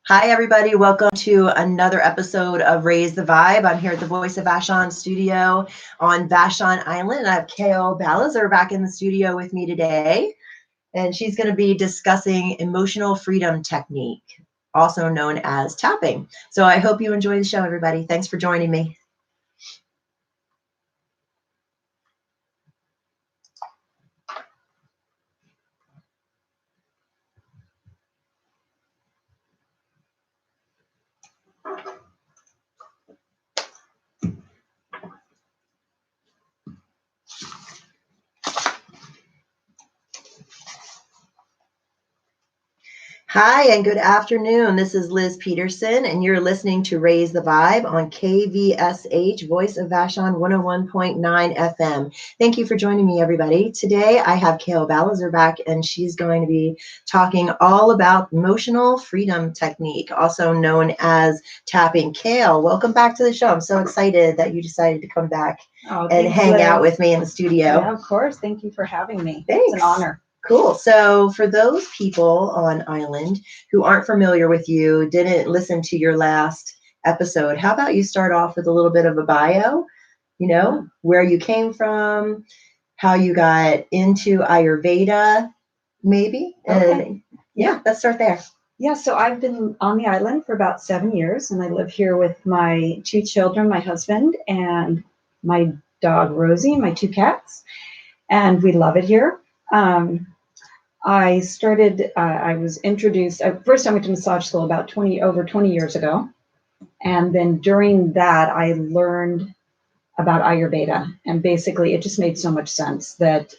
Hi, everybody. Welcome to another episode of Raise the Vibe. I'm here at the Voice of Vashon studio on Vashon Island. I have Kael Balizer back in the studio with me today, and she's going to be discussing emotional freedom technique, also known as tapping. So I hope you enjoy the show, everybody. Thanks for joining me. Hi, and good afternoon. This is Liz Peterson, and you're listening to Raise the Vibe on KVSH, Voice of Vashon 101.9 FM. Thank you for joining me, everybody. Today, I have Kael Balizer back, and she's going to be talking all about emotional freedom technique, also known as tapping. Kael, welcome back to the show. I'm so excited that you decided to come back and hang out with me in the studio. Yeah, of course. Thank you for having me. Thanks. It's an honor. Cool. So for those people on Island who aren't familiar with you, didn't listen to your last episode, how about you start off with a little bit of a bio, where you came from, how you got into Ayurveda, maybe? Okay. And yeah, let's start there. Yeah, so I've been on the island for about 7 years, and I live here with my 2 children, my husband, and my dog, Rosie, and my 2 cats, and we love it here. I was introduced, first I went to massage school about over 20 years ago. And then during that, I learned about Ayurveda. And basically, it just made so much sense that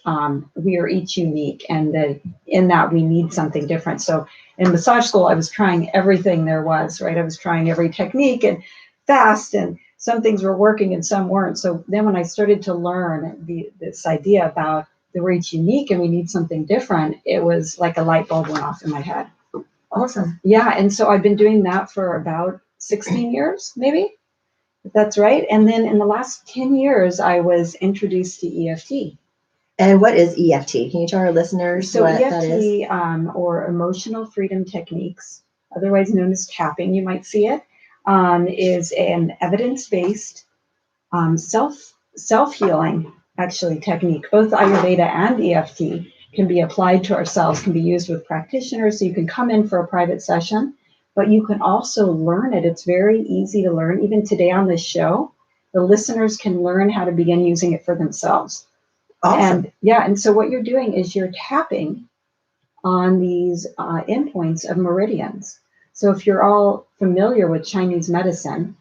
we are each unique and that in that we need something different. So in massage school, I was trying everything there was, right? I was trying every technique and fast, and some things were working and some weren't. So then when I started to learn this idea about that we're each unique and we need something different, it was like a light bulb went off in my head. Awesome. Yeah, and so I've been doing that for about 16 years, maybe. That's right. And then in the last 10 years, I was introduced to EFT. And what is EFT? Can you tell our listeners what EFT, that is? Or Emotional Freedom Techniques, otherwise known as tapping, you might see it, is an evidence-based self-healing actually technique. Both Ayurveda and EFT can be applied to ourselves, can be used with practitioners. So you can come in for a private session, but you can also learn it. It's very easy to learn. Even today on this show, the listeners can learn how to begin using it for themselves. Awesome. And so what you're doing is you're tapping on these endpoints of meridians. So if you're all familiar with Chinese medicine.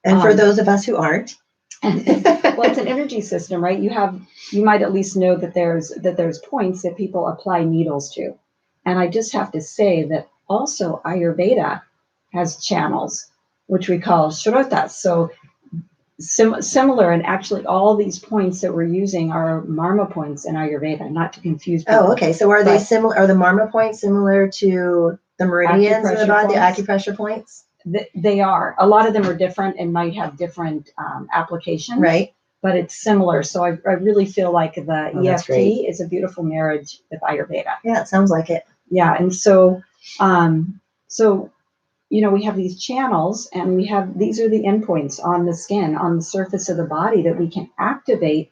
And for those of us who aren't. Well, it's an energy system, right? You might at least know that there's points that people apply needles to. And I just have to say that also Ayurveda has channels, which we call shrotas. So similar, and actually all these points that we're using are marma points in Ayurveda, not to confuse people. Oh, okay. So are they similar? Are the marma points similar to the meridians in the body, the acupressure points? They are. A lot of them are different and might have different applications. Right. But it's similar. So I really feel like the EFT is a beautiful marriage with Ayurveda. Yeah, it sounds like it. Yeah, and so we have these channels, and these are the endpoints on the skin, on the surface of the body that we can activate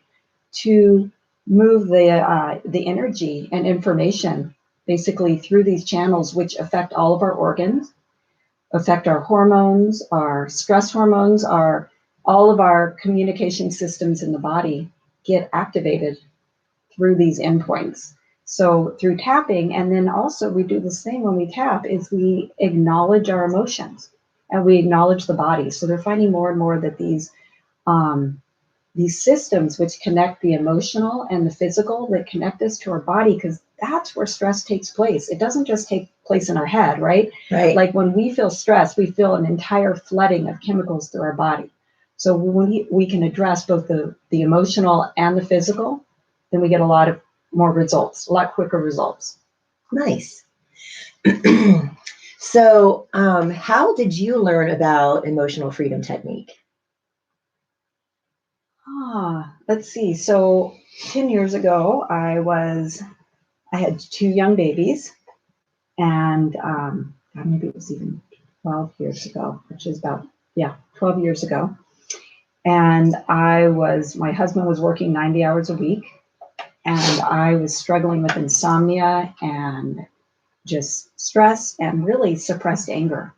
to move the energy and information basically through these channels, which affect all of our organs, affect our hormones, our stress hormones, all of our communication systems in the body get activated through these endpoints. So through tapping, and then also we do the same when we tap, is we acknowledge our emotions and we acknowledge the body. So they're finding more and more that these systems which connect the emotional and the physical, that connect us to our body, because that's where stress takes place. It doesn't just take place in our head, right? Right. Like when we feel stressed, we feel an entire flooding of chemicals through our body. So when we can address both the emotional and the physical, then we get a lot more results, a lot quicker results. Nice. So how did you learn about emotional freedom technique? Let's see. So 10 years ago, I had 2 young babies, and maybe it was even 12 years ago, which is about, 12 years ago. And my husband was working 90 hours a week, and I was struggling with insomnia and just stress and really suppressed anger.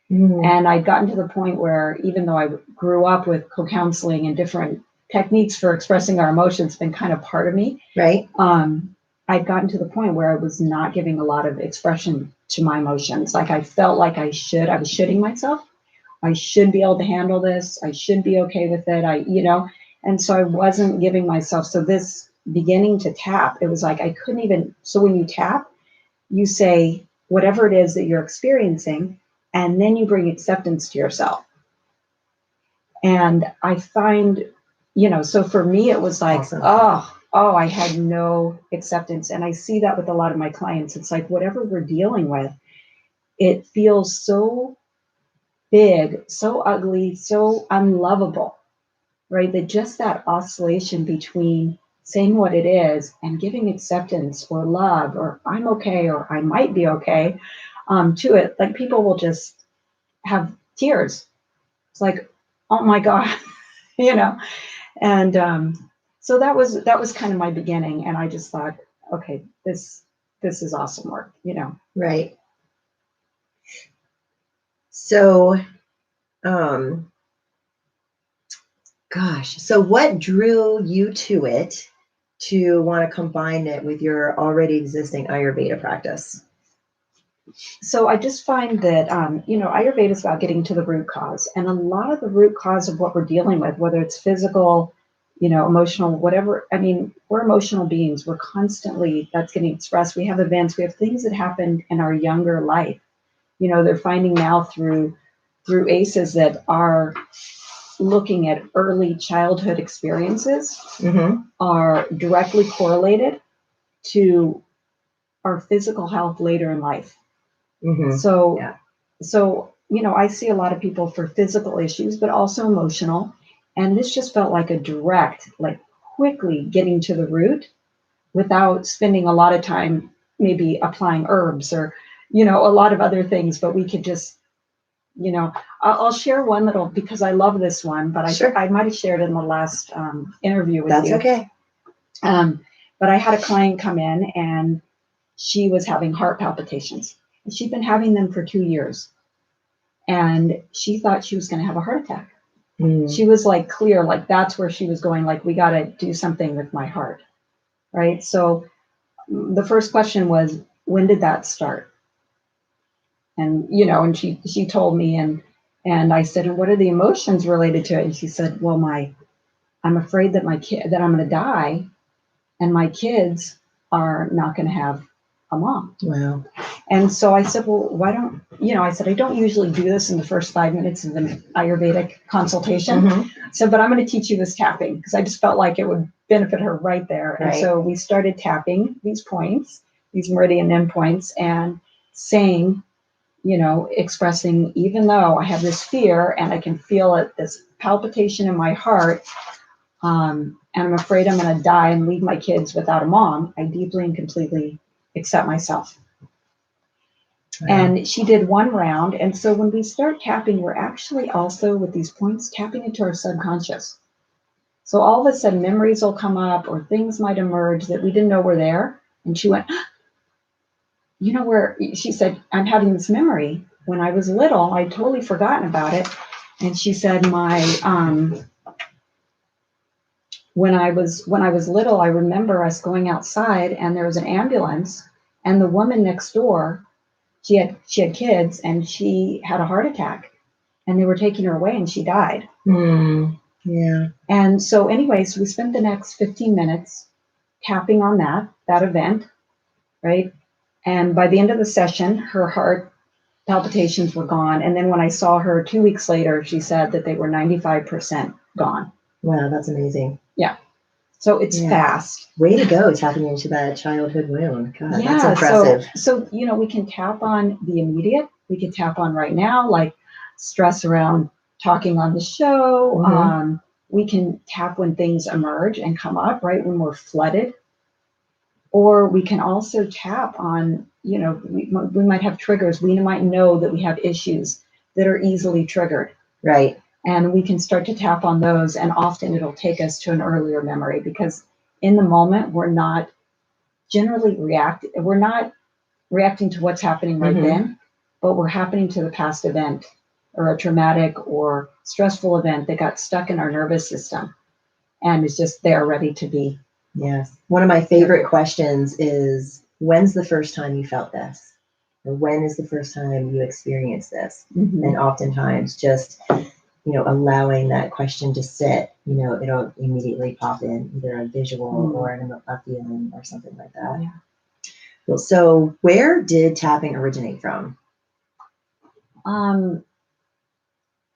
And I'd gotten to the point where, even though I grew up with co-counseling and different techniques for expressing our emotions, been kind of part of me. Right. I'd gotten to the point where I was not giving a lot of expression to my emotions. Like I felt like I was shoulding myself. I should be able to handle this. I should be okay with it. And so I wasn't giving myself. So this beginning to tap, it was like I couldn't even. So when you tap, you say whatever it is that you're experiencing, and then you bring acceptance to yourself. And I find, so for me, it was like, Awesome. I had no acceptance. And I see that with a lot of my clients. It's like whatever we're dealing with, it feels so big, so ugly, so unlovable, right? That just that oscillation between saying what it is and giving acceptance or love or I'm okay or I might be okay to it. Like people will just have tears. It's like, oh my God, And so that was kind of my beginning. And I just thought, okay, this is awesome work, Right. So, so what drew you to it to want to combine it with your already existing Ayurveda practice? So I just find that, Ayurveda is about getting to the root cause. And a lot of the root cause of what we're dealing with, whether it's physical, emotional, whatever, we're emotional beings. We're constantly, that's getting expressed. We have events, we have things that happened in our younger life. They're finding now through ACEs that are looking at early childhood experiences are directly correlated to our physical health later in life. So I see a lot of people for physical issues, but also emotional. And this just felt like a direct, like quickly getting to the root without spending a lot of time maybe applying herbs or, a lot of other things, but we could just, I'll share one little, because I love this one, but I might have shared it in the last interview with you. That's okay. But I had a client come in and she was having heart palpitations. And she'd been having them for 2 years. And she thought she was going to have a heart attack. She was like clear, like that's where she was going, like, we got to do something with my heart. Right. So the first question was, when did that start? And, and she told me, and I said, and what are the emotions related to it? And she said, well, I'm afraid that that I'm going to die and my kids are not going to have a mom. Wow. And so I said, well, why don't, I said, I don't usually do this in the first 5 minutes of an Ayurvedic consultation. So, but I'm going to teach you this tapping because I just felt like it would benefit her right there. Right. And so we started tapping these points, these meridian endpoints, and saying, expressing, even though I have this fear and I can feel it, this palpitation in my heart, and I'm afraid I'm going to die and leave my kids without a mom, I deeply and completely accept myself. Wow. And she did one round. And so when we start tapping, we're actually also with these points tapping into our subconscious. So all of a sudden memories will come up or things might emerge that we didn't know were there. And she went, where she said, I'm having this memory. When I was little, I'd totally forgotten about it. And she said, when I was little, I remember us going outside and there was an ambulance and the woman next door, she had kids and she had a heart attack and they were taking her away and she died. Yeah. And so anyways, we spent the next 15 minutes tapping on that event, right? And by the end of the session, her heart palpitations were gone. And then when I saw her 2 weeks later, she said that they were 95% gone. Wow, that's amazing. Yeah. So it's fast. Way to go, tapping into that childhood wound. God, that's impressive. So, we can tap on the immediate. We can tap on right now, like stress around talking on the show. We can tap when things emerge and come up, right? When we're flooded. Or we can also tap on, we might have triggers. We might know that we have issues that are easily triggered. Right. And we can start to tap on those, and often it'll take us to an earlier memory, because in the moment we're not reacting to what's happening right then, but we're happening to the past event or a traumatic or stressful event that got stuck in our nervous system and is just there ready to be. Yes. One of my favorite questions is, when's the first time you felt this? Or when is the first time you experienced this? And oftentimes just, allowing that question to sit, it'll immediately pop in either a visual or a feeling or something like that. Yeah. Well, so where did tapping originate from?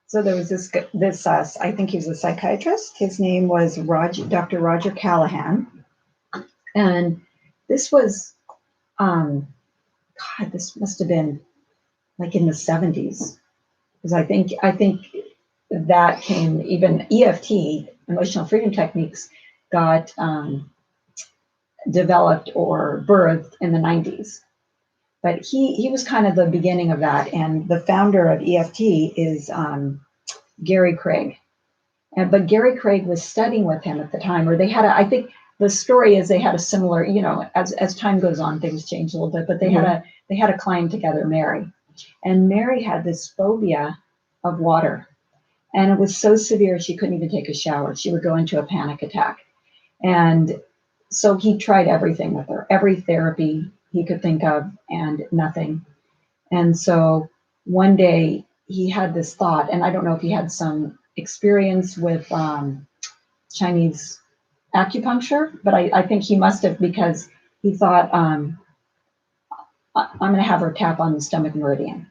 So there was this I think he was a psychiatrist. His name was Dr. Roger Callahan. And this was, this must have been like in the 70s. Because I think that came, even EFT, emotional freedom techniques, got developed or birthed in the 90s. But he was kind of the beginning of that. And the founder of EFT is Gary Craig. But Gary Craig was studying with him at the time, or they had I think the story is they had a similar, as time goes on, things change a little bit, but they had a client together, Mary. And Mary had this phobia of water. And it was so severe she couldn't even take a shower. She would go into a panic attack. And so he tried everything with her, every therapy he could think of, and nothing. And so one day he had this thought, and I don't know if he had some experience with Chinese acupuncture, but I think he must have, because he thought, I'm going to have her tap on the stomach meridian.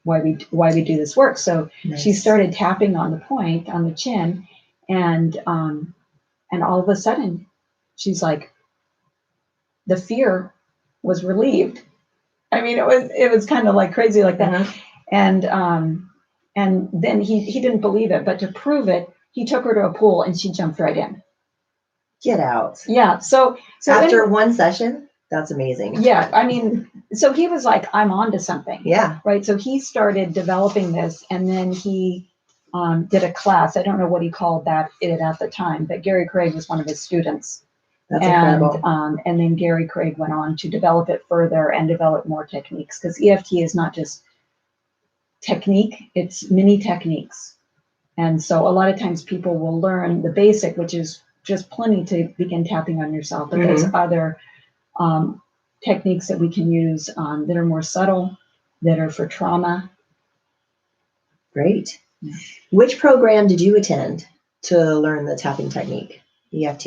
Why we do this work. So nice. She started tapping on the point on the chin, and all of a sudden she's like, the fear was relieved. I mean, it was kind of like crazy like that. And then he didn't believe it, but to prove it, he took her to a pool and she jumped right in. Get out. Yeah. So after one session, that's amazing. Yeah. I mean, so he was like, I'm on to something. Yeah. Right. So he started developing this, and then he did a class. I don't know what he called it at the time, but Gary Craig was one of his students. That's incredible. And then Gary Craig went on to develop it further and develop more techniques, because EFT is not just technique, it's many techniques. And so a lot of times people will learn the basic, which is just plenty to begin tapping on yourself. But there's other techniques that we can use that are more subtle, that are for trauma. Great. Which program did you attend to learn the tapping technique, EFT?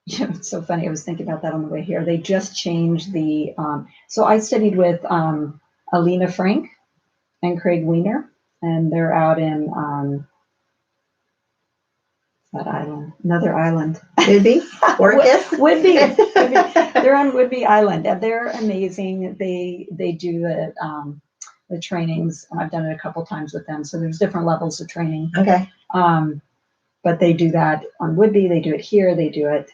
Yeah, it's so funny. I was thinking about that on the way here. They just changed the, so I studied with Alina Frank and Craig Weiner, and they're out in that island, another island. Whidbey? Whidbey. They're on Whidbey Island, and they're amazing. They do the trainings, and I've done it a couple times with them. So there's different levels of training. Okay. But they do that on Whidbey. They do it here. They do it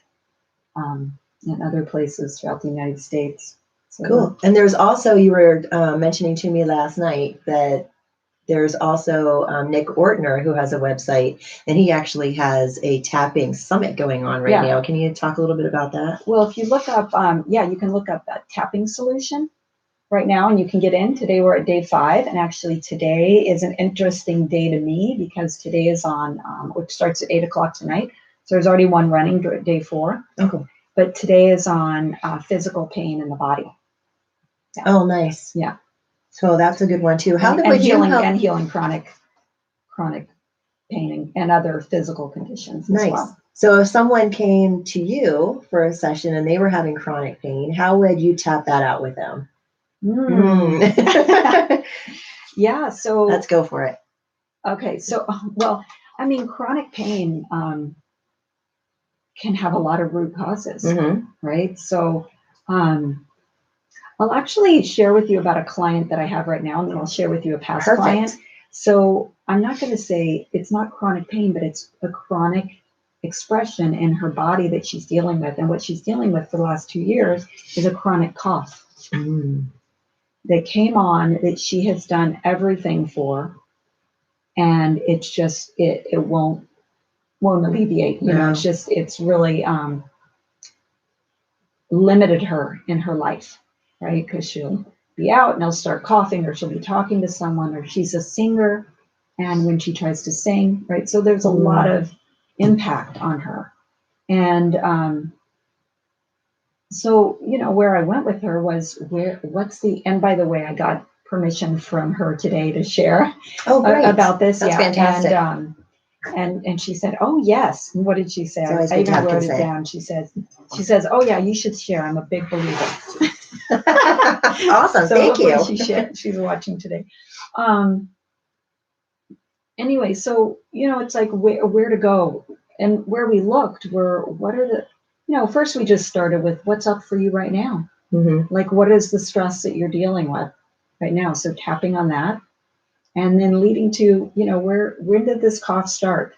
in other places throughout the United States. So, cool. And there's also, you were mentioning to me last night that there's also Nick Ortner, who has a website, and he actually has a tapping summit going on right now. Can you talk a little bit about that? Well, if you look up, you can look up that tapping solution right now, and you can get in. Today we're at day 5, and actually today is an interesting day to me, because today is on, which starts at 8 o'clock tonight. So there's already one running, day 4. Okay. But today is on physical pain in the body. Yeah. Oh, nice. Yeah. So that's a good one too. Healing chronic pain and other physical conditions as well. So if someone came to you for a session and they were having chronic pain, how would you tap that out with them? Yeah. So let's go for it. Okay. So, well, I mean, chronic pain can have a lot of root causes, right? So, I'll actually share with you about a client that I have right now, and then I'll share with you a past client. So I'm not going to say it's not chronic pain, but it's a chronic expression in her body that she's dealing with. And what she's dealing with for the last 2 years is a chronic cough that came on that she has done everything for. And it's just, it won't alleviate, you know, it's really limited her in her life, right? Because she'll be out and I'll start coughing, or she'll be talking to someone, or she's a singer. And when she tries to sing, right? So there's a lot of impact on her. And so, you know, where I went with her was and by the way, I got permission from her today to share about this. That's fantastic. And she said, "Oh yes." And what did she say? I even wrote it down. She says, "Oh yeah, you should share. I'm a big believer." Awesome. Thank you. She's watching today. Anyway, so, you know, it's like where to go, and where we looked were, what are the, you know, first we just started with what's up for you right now. Like, what is the stress that you're dealing with right now? So tapping on that, and then leading to, you know, when did this cough start?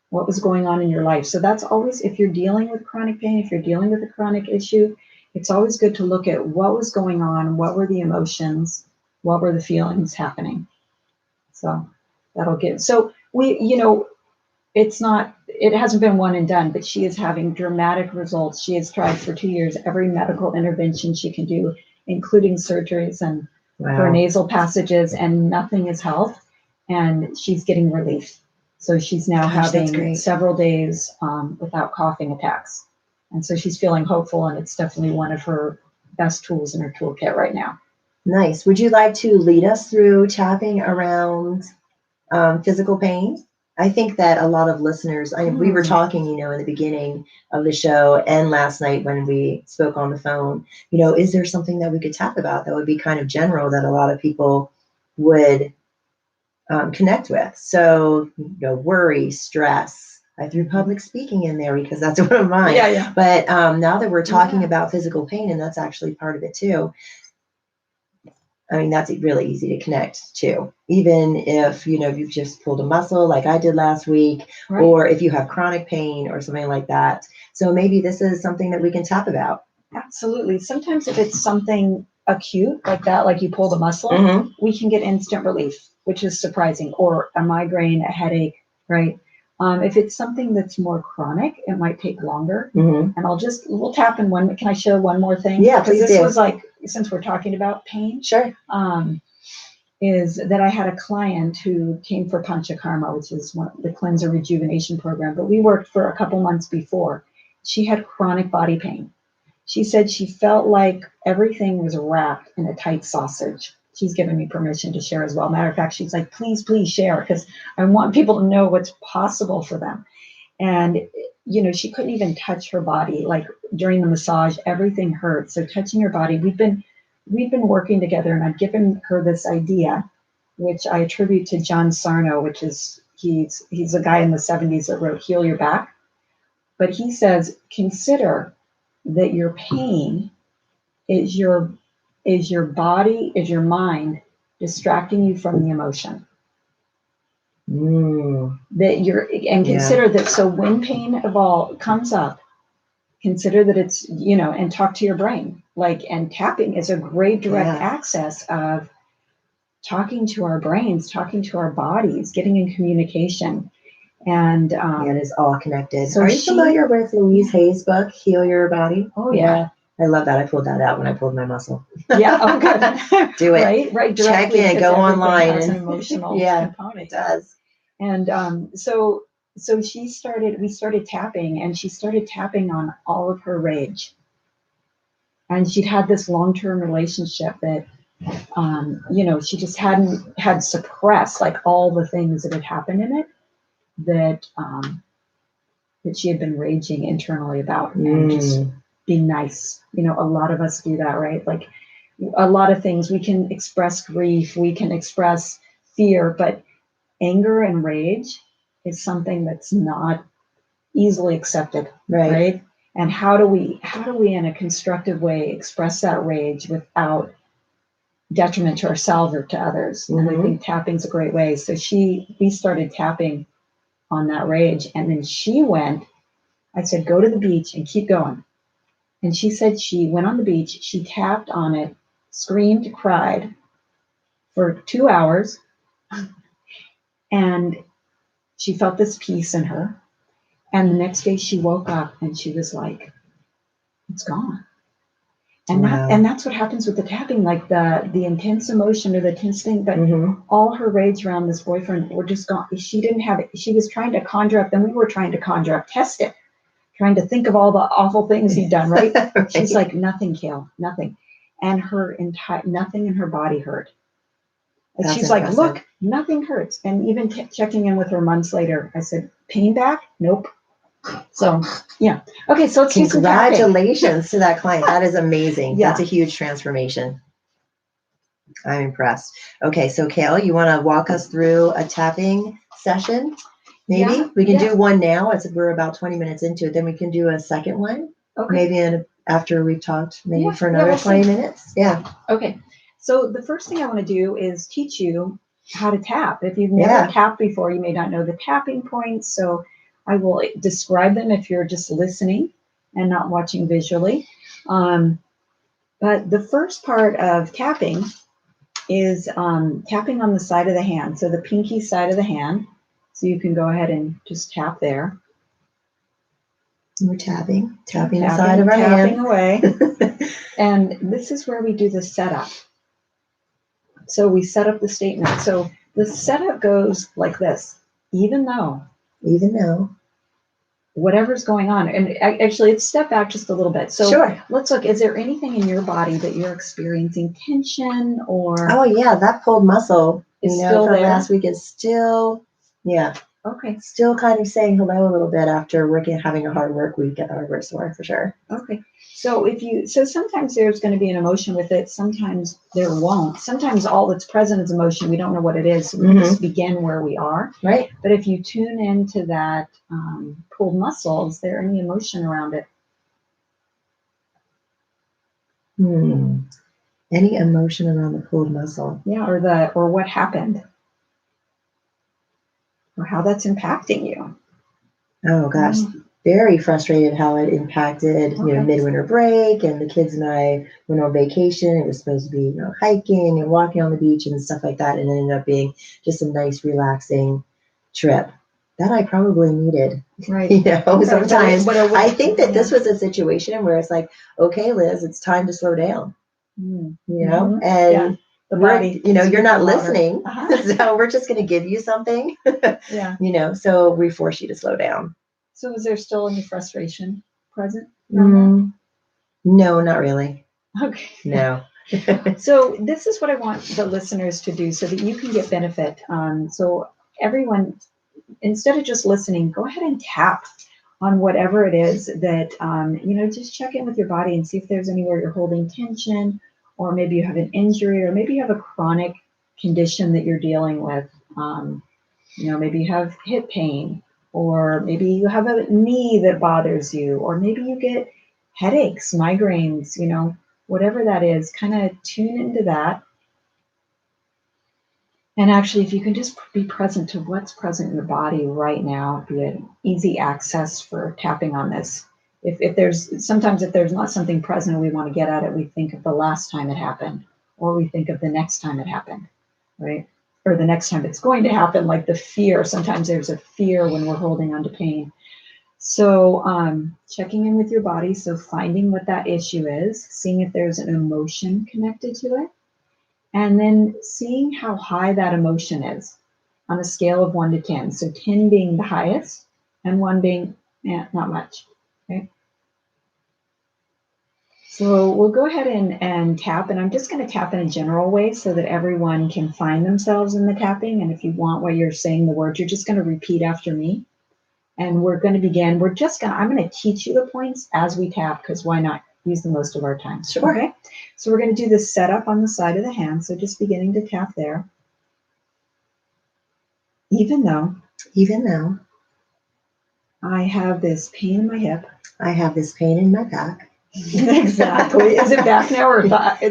What was going on in your life? So that's always, if you're dealing with chronic pain, if you're dealing with a chronic issue, it's always good to look at what was going on, what were the emotions, what were the feelings happening. So that'll get, so we, you know, it hasn't been one and done, but she is having dramatic results. She has tried for 2 years every medical intervention she can do, including surgeries and for nasal passages, and nothing has helped. And she's getting relief. So she's now having several days without coughing attacks. And so she's feeling hopeful, and it's definitely one of her best tools in her toolkit right now. Nice. Would you like to lead us through tapping around physical pain? I think that a lot of listeners, we were talking, you know, in the beginning of the show and last night when we spoke on the phone, you know, is there something that we could tap about that would be kind of general that a lot of people would connect with? So, you know, worry, stress. I threw public speaking in there because that's one of mine. Yeah. But now that we're talking about physical pain, and that's actually part of it too, I mean, that's really easy to connect to, even if, you know, you've just pulled a muscle like I did last week, or if you have chronic pain or something like that. So maybe this is something that we can tap about. Absolutely. Sometimes if it's something acute like that, like you pulled a muscle, we can get instant relief, which is surprising, or a migraine, a headache, right? If it's something that's more chronic, it might take longer. And we'll tap in one. Can I share one more thing? Yeah, please do. This was like, since we're talking about pain, sure. Is that I had a client who came for Panchakarma, which is the cleanser rejuvenation program, but we worked for a couple months before. She had chronic body pain. She said she felt like everything was wrapped in a tight sausage. She's given me permission to share as well. Matter of fact, she's like, please share, because I want people to know what's possible for them. And, you know, she couldn't even touch her body. Like during the massage, everything hurt. So touching her body, we've been working together, and I've given her this idea, which I attribute to John Sarno, which is, he's a guy in the 70s that wrote Heal Your Back. But he says, consider that your pain is your body, is your mind distracting you from the emotion. Consider that. So when pain comes up, consider that it's, you know, and talk to your brain. And tapping is a great direct access of talking to our brains, talking to our bodies, getting in communication. And it is all connected. So are you familiar with Louise Hay's book, Heal Your Body? Oh yeah. I love that. I pulled that out when I pulled my muscle. Yeah. Oh, good. Do it. Right. Check in. Go online. Has an emotional component. It does. And so we started tapping, and she started tapping on all of her rage. And she'd had this long-term relationship that, you know, she just had suppressed like all the things that had happened in it that she had been raging internally about, and just being nice. You know, a lot of us do that, right? Like a lot of things, we can express grief, we can express fear, but anger and rage is something that's not easily accepted, right? And how do we in a constructive way express that rage without detriment to ourselves or to others? And I think tapping's a great way. So we started tapping on that rage. And then she went, I said, go to the beach and keep going. And she said she went on the beach, she tapped on it, screamed, cried for 2 hours. And she felt this peace in her. And the next day she woke up and she was like, it's gone. And that's what happens with the tapping, like the intense emotion or the tense thing, but all her rage around this boyfriend were just gone. She didn't have it. She was trying to conjure up, then we were trying to conjure up, test it, trying to think of all the awful things he'd done, right? Right. She's like, nothing, Kael, nothing. And nothing in her body hurt. And she's impressive. Like, look, nothing hurts. And even checking in with her months later, I said, pain back? Nope. So, yeah. Okay, so let's congratulations to that client. That is amazing. Yeah. That's a huge transformation. I'm impressed. Okay, so Kael, you want to walk us through a tapping session? Maybe we can do one now. We're about 20 minutes into it. Then we can do a second one. Okay. Maybe after we've talked, maybe for another 20 minutes. Yeah. Okay. So the first thing I want to do is teach you how to tap. If you've never tapped before, you may not know the tapping points. So I will describe them if you're just listening and not watching visually. But the first part of tapping is tapping on the side of the hand. So the pinky side of the hand. So you can go ahead and just tap there. We're tapping the side of our hand. Tapping away. And this is where we do the setup. So we set up the statement. So the setup goes like this, even though whatever's going on. And actually, let's step back just a little bit. So sure. Let's look, is there anything in your body that you're experiencing tension or? Oh yeah, that pulled muscle, still from last week is still, okay. Still kind of saying hello a little bit after having a hard work week at the hardware store for sure. Okay. So sometimes there's going to be an emotion with it. Sometimes there won't. Sometimes all that's present is emotion. We don't know what it is. So we just begin where we are. Right. But if you tune into that pulled muscle, is there any emotion around it? Any emotion around the pulled muscle? Yeah, or what happened? Or how that's impacting you? Oh gosh. Very frustrated how it impacted, midwinter break, and the kids and I went on vacation. It was supposed to be, hiking and walking on the beach and stuff like that. And it ended up being just a nice, relaxing trip that I probably needed. Right. Sometimes I think that this was a situation where it's like, okay, Liz, it's time to slow down, and the body, you're not listening. So we're just going to give you something, so we force you to slow down. So is there still any frustration present? No, not really. Okay. No. So this is what I want the listeners to do so that you can get benefit. So everyone, instead of just listening, go ahead and tap on whatever it is that, just check in with your body and see if there's anywhere you're holding tension, or maybe you have an injury, or maybe you have a chronic condition that you're dealing with. Maybe you have hip pain, or maybe you have a knee that bothers you, or maybe you get headaches, migraines, whatever that is, kind of tune into that. And actually, if you can just be present to what's present in the body right now, be an easy access for tapping on this. If there's not something present we want to get at it, we think of the last time it happened, or we think of the next time it happened, right? Or the next time it's going to happen, like the fear. Sometimes there's a fear when we're holding on to pain. So checking in with your body, so finding what that issue is, seeing if there's an emotion connected to it, and then seeing how high that emotion is on a scale of 1 to 10. So 10 being the highest and 1 being not much. Okay. So we'll go ahead and tap, and I'm just going to tap in a general way so that everyone can find themselves in the tapping. And if you want, while you're saying the words, you're just going to repeat after me. And we're going to begin. I'm going to teach you the points as we tap, because why not use the most of our time? Sure. Okay. So we're going to do the setup on the side of the hand. So just beginning to tap there. Even though I have this pain in my hip. I have this pain in my back. Exactly. Is it back now or back?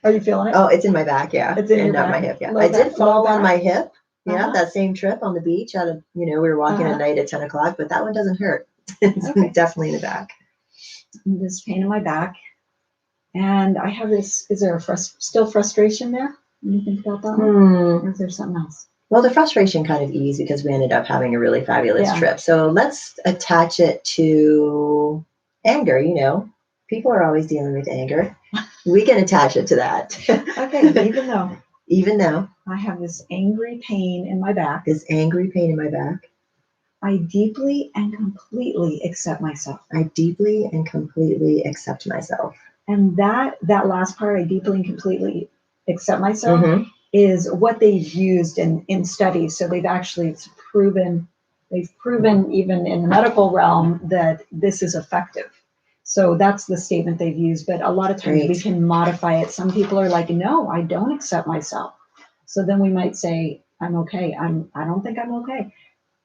Are you feeling it? Oh, it's in my back, yeah. It's in your not back. My hip, yeah. Low I back, did fall on my hip, Yeah, that same trip on the beach out of, we were walking at night at 10 o'clock, but that one doesn't hurt. It's definitely in the back. This pain in my back. And I have this, is there still frustration there? When you think about that one? Or is there something else? Well, the frustration kind of eased because we ended up having a really fabulous trip. So let's attach it to anger. People are always dealing with anger. We can attach it to that. Okay, even though I have this angry pain in my back. I deeply and completely accept myself. And that last part, I deeply and completely accept myself, is what they've used in studies. So they've proven even in the medical realm that this is effective. So that's the statement they've used. But a lot of times we can modify it. Some people are like, no, I don't accept myself. So then we might say, I'm okay. I don't think I'm okay.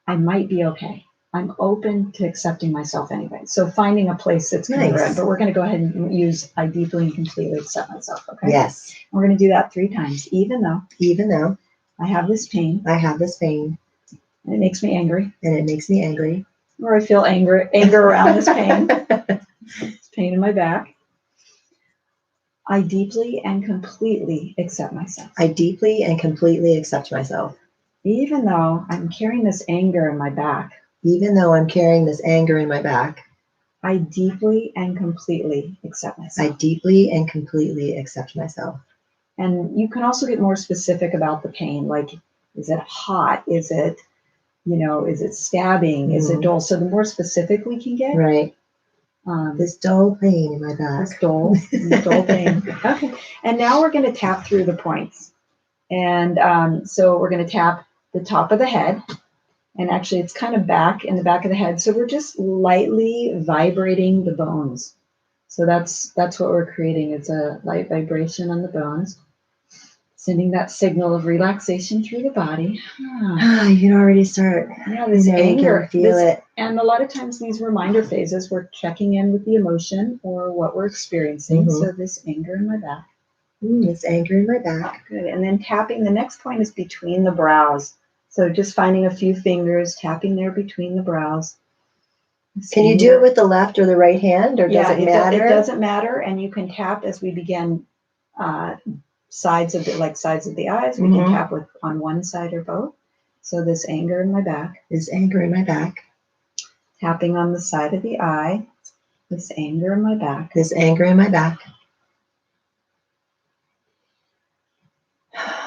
I might be okay. I'm open to accepting myself anyway. So finding a place that's congruent. But we're going to go ahead and use I deeply and completely accept myself. Okay. Yes. We're going to do that 3 times. Even though I have this pain. And it makes me angry. Or I feel anger around this pain. It's pain in my back. I deeply and completely accept myself. Even though I'm carrying this anger in my back. I deeply and completely accept myself. And you can also get more specific about the pain. Like, is it hot? Is it, is it stabbing? Is it dull? So the more specific we can get. Right. This dull pain in my back. This dull pain. Okay. And now we're going to tap through the points. And so we're going to tap the top of the head. And actually, it's kind of back in the back of the head. So we're just lightly vibrating the bones. So that's what we're creating. It's a light vibration on the bones, sending that signal of relaxation through the body. You can already start. Yeah, this anger. Feel it. And a lot of times these reminder phases, we're checking in with the emotion or what we're experiencing. So this anger in my back. This anger in my back. Good. And then tapping. The next point is between the brows. So just finding a few fingers, tapping there between the brows. Can you do it with the left or the right hand, or does it matter? It doesn't matter, and you can tap as we begin sides of the eyes. We can tap on one side or both. So this anger in my back. Tapping on the side of the eye. This anger in my back.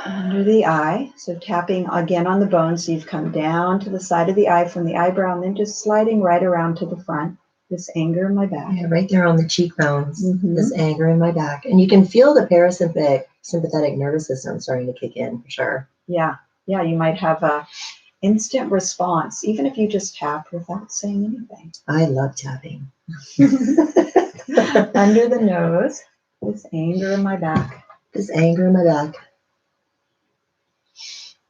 Under the eye, so tapping again on the bone, so you've come down to the side of the eye from the eyebrow and then just sliding right around to the front. This anger in my back. Yeah, right there on the cheekbones. This anger in my back. And you can feel the parasympathetic nervous system starting to kick in for sure. Yeah, you might have a instant response, even if you just tap without saying anything. I love tapping. Under the nose, this anger in my back.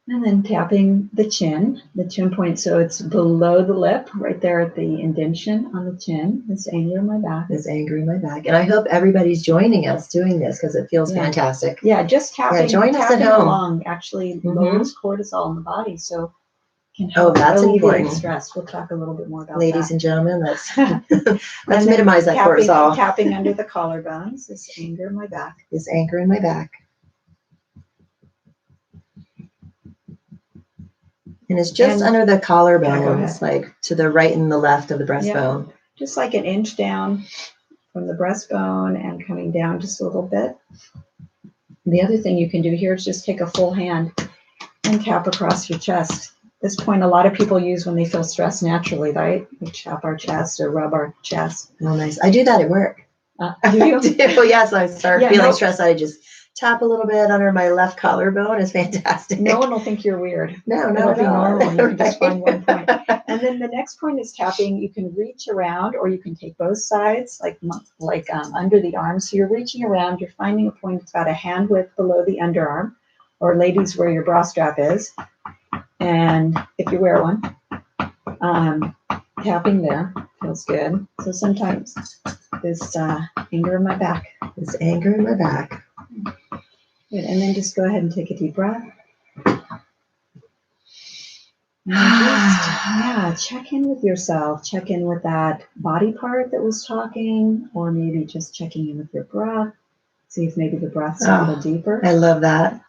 And then tapping the chin point, so it's below the lip, right there at the indentation on the chin. This anger in my back. And I hope everybody's joining us doing this because it feels fantastic. Yeah, just tapping. Yeah, join us at home. Along actually lowers cortisol in the body, so can help that's alleviate important. Stress. We'll talk a little bit more about Ladies that. and gentlemen, let's minimize that cortisol. Tapping under the collarbones. This anger in my back. And it's just under the collarbones, like to the right and the left of the breastbone. Just like an inch down from the breastbone and coming down just a little bit. The other thing you can do here is just take a full hand and tap across your chest. This point a lot of people use when they feel stressed naturally, right? We tap our chest or rub our chest. Oh, nice. I do that at work. Do you? Yes, I start feeling stressed. I just tap a little bit under my left collarbone. It's fantastic. No one will think you're weird. No, it'll be normal. You can just find one point. And then the next point is tapping. You can reach around, or you can take both sides, like under the arm. So you're reaching around. You're finding a point that's about a hand width below the underarm, or ladies where your bra strap is, and if you wear one, tapping there feels good. So sometimes this anger in my back. Good. And then just go ahead and take a deep breath. And just, check in with yourself. Check in with that body part that was talking, or maybe just checking in with your breath. See if maybe the breath's a little deeper. I love that.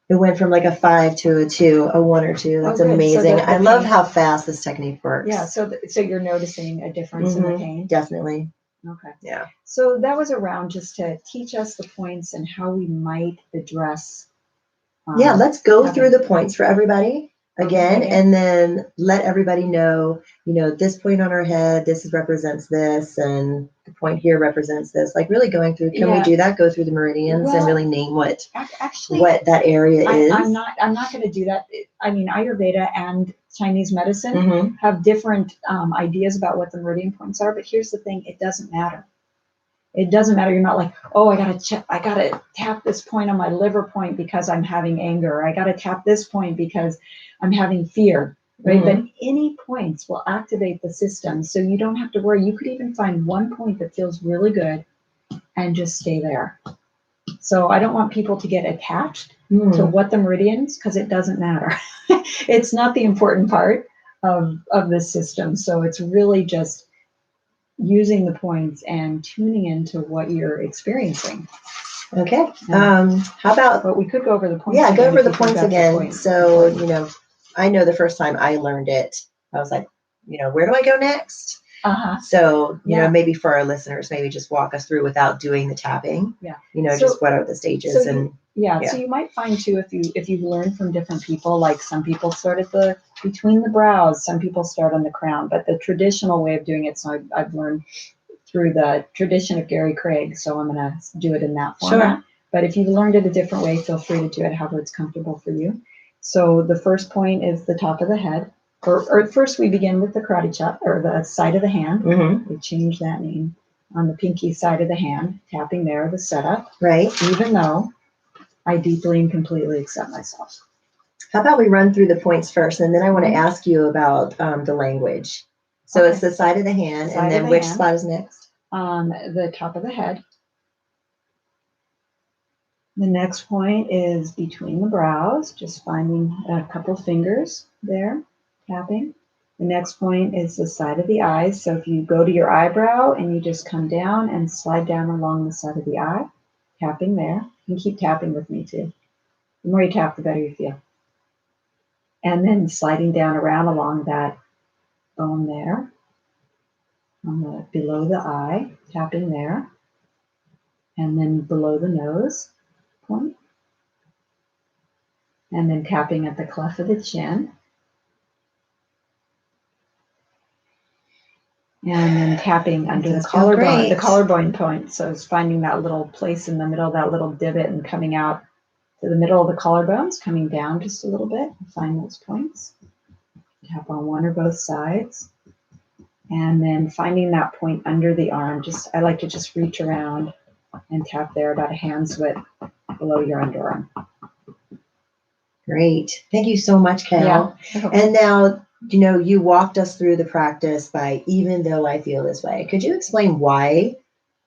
It went from like a 5 to a 2, a 1 or 2. That's amazing. So I love how fast this technique works. Yeah. So you're noticing a difference in the pain? Definitely. Okay. Yeah. So that was around just to teach us the points and how we might address. Let's go through the points for everybody again, and then let everybody know, this point on our head, this represents this, and the point here represents this. Like really going through, can we do that? Go through the meridians and really name what that area is? I'm not going to do that. I mean, Ayurveda and Chinese medicine have different ideas about what the meridian points are, but here's the thing, it doesn't matter. It doesn't matter. You're not like, oh, I gotta tap this point on my liver point because I'm having anger. I gotta tap this point because I'm having fear, right? But any points will activate the system, so you don't have to worry. You could even find one point that feels really good and just stay there. So I don't want people to get attached to what the meridians, because it doesn't matter. It's not the important part of this system. So it's really just using the points and tuning into what you're experiencing. Okay. How about? But we could go over the points. Yeah, go over the points again. So I know the first time I learned it, I was like, where do I go next? So maybe for our listeners, maybe just walk us through without doing the tapping. Yeah. Just what are the stages So you might find too, if you've learned from different people, like some people start at between the brows, some people start on the crown, but the traditional way of doing it. So I've learned through the tradition of Gary Craig, so I'm going to do it in that format. Sure. But if you've learned it a different way, feel free to do it however it's comfortable for you. So the first point is the top of the head. Or first we begin with the karate chop, or the side of the hand. We change that name on the pinky side of the hand, tapping there, the setup. Right. Even though I deeply and completely accept myself. How about we run through the points first, and then I want to ask you about the language. So it's the side of the hand, and then which spot is next? The top of the head. The next point is between the brows, just finding a couple fingers there, tapping. The next point is the side of the eyes. So if you go to your eyebrow and you just come down and slide down along the side of the eye, tapping there. You can keep tapping with me too. The more you tap, the better you feel. And then sliding down around along that bone there, below the eye, tapping there. And then below the nose point. And then tapping at the cleft of the chin. And then tapping under the collarbone point. So it's finding that little place in the middle, that little divot, and coming out to the middle of the collarbones, coming down just a little bit. Find those points. Tap on one or both sides. And then finding that point under the arm. I like to just reach around and tap there about a hand's width below your underarm. Great. Thank you so much, Kael. Yeah. And now, you walked us through the practice by even though I feel this way. Could you explain why,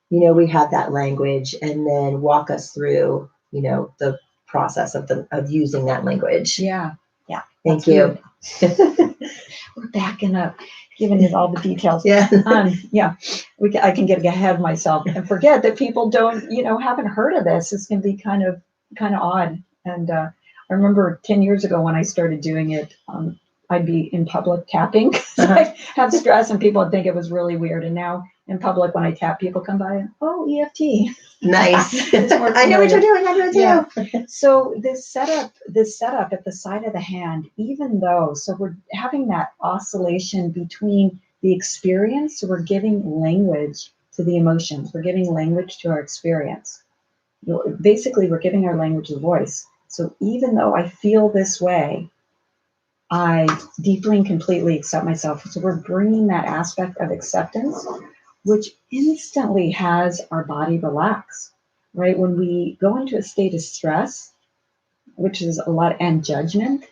we have that language, and then walk us through, the process of using that language? Yeah. Thank you. We're backing up, giving it all the details. Yeah. I can get ahead of myself and forget that people haven't heard of this. It's going to be kind of odd. And I remember 10 years ago when I started doing it, I'd be in public tapping. I have stress and people would think it was really weird. And now in public, when I tap, people come by and, oh, EFT. Nice. I know what you're doing. I do it too. Yeah. So this setup at the side of the hand, even though, so we're having that oscillation between the experience. So we're giving language to the emotions. We're giving language to our experience. Basically, we're giving our language a voice. So even though I feel this way, I deeply and completely accept myself. So we're bringing that aspect of acceptance, which instantly has our body relax, right? When we go into a state of stress, which is a lot, and judgment,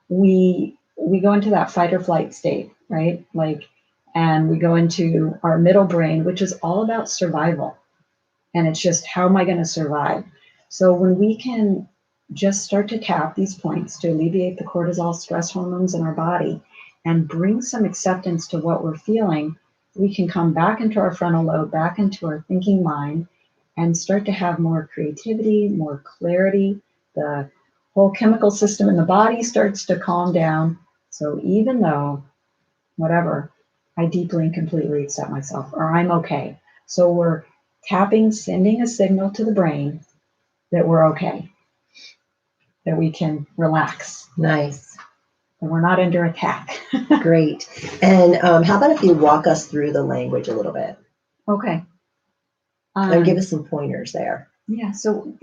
we go into that fight or flight state, right? And we go into our middle brain, which is all about survival. And it's just, how am I going to survive? So when we can just start to tap these points to alleviate the cortisol stress hormones in our body and bring some acceptance to what we're feeling, we can come back into our frontal lobe, back into our thinking mind, and start to have more creativity, more clarity. The whole chemical system in the body starts to calm down. So even though, whatever, I deeply and completely accept myself, or I'm okay. So we're tapping, sending a signal to the brain that we're okay, that we can relax, Nice. and we're not under attack. Great. And how about if you walk us through the language a little bit Okay. and give us some pointers there? Yeah, so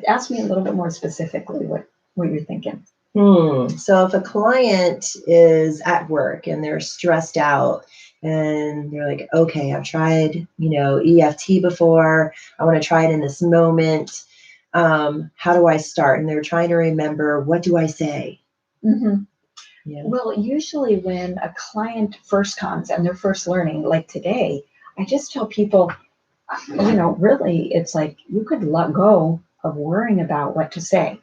ask me a little bit more specifically what you're thinking. So if a client is at work and they're stressed out and they're like, okay, I've tried, EFT before, I want to try it in this moment. How do I start? And they're trying to remember, what do I say? Mm-hmm. Yeah. Well, usually when a client first comes and they're first learning, like today, I just tell people, really, it's like you could let go of worrying about what to say.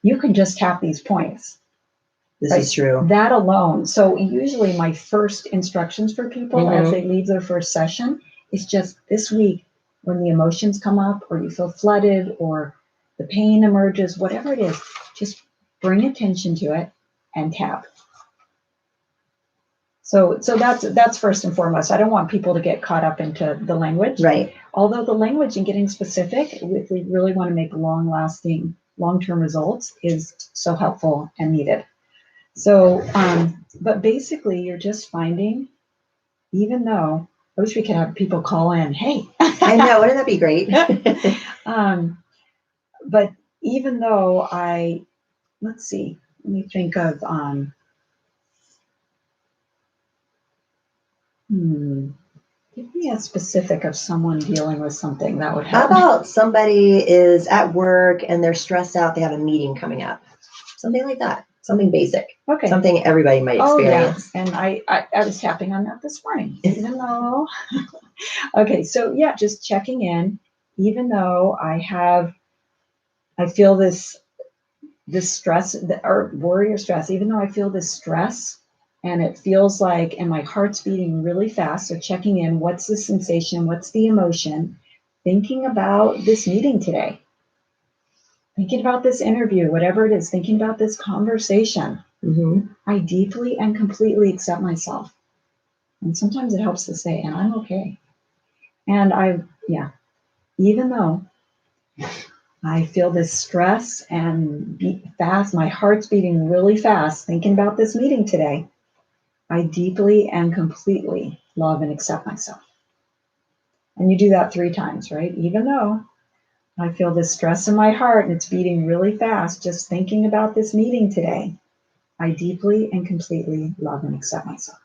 You can just tap these points. This is true. That alone. So usually my first instructions for people as they leave their first session is just this week, when the emotions come up or you feel flooded or the pain emerges, whatever it is, just bring attention to it and tap. So that's first and foremost. I don't want people to get caught up into the language. Right. Although the language and getting specific, if we really want to make long-lasting, long-term results, is so helpful and needed. So, but basically you're just finding, even though, I wish we could have people call in, hey. I know, wouldn't that be great? But even though let's see, let me think of, give me a specific of someone dealing with something that would help. How about somebody is at work and they're stressed out, they have a meeting coming up, something like that. Something basic. Okay. Something everybody might experience. Yeah. And I was tapping on that this morning, even though. Okay, so yeah, just checking in, even though I feel this stress or worry or stress, even though I feel this stress and it feels like, and my heart's beating really fast. So checking in, what's the sensation? What's the emotion? Thinking about this meeting today. Thinking about this interview, whatever it is, thinking about this conversation. I deeply and completely accept myself. And sometimes it helps to say, and I'm okay. And even though I feel this stress and beat fast, my heart's beating really fast, thinking about this meeting today, I deeply and completely love and accept myself. And you do that 3 times, right? Even though I feel this stress in my heart and it's beating really fast, just thinking about this meeting today, I deeply and completely love and accept myself,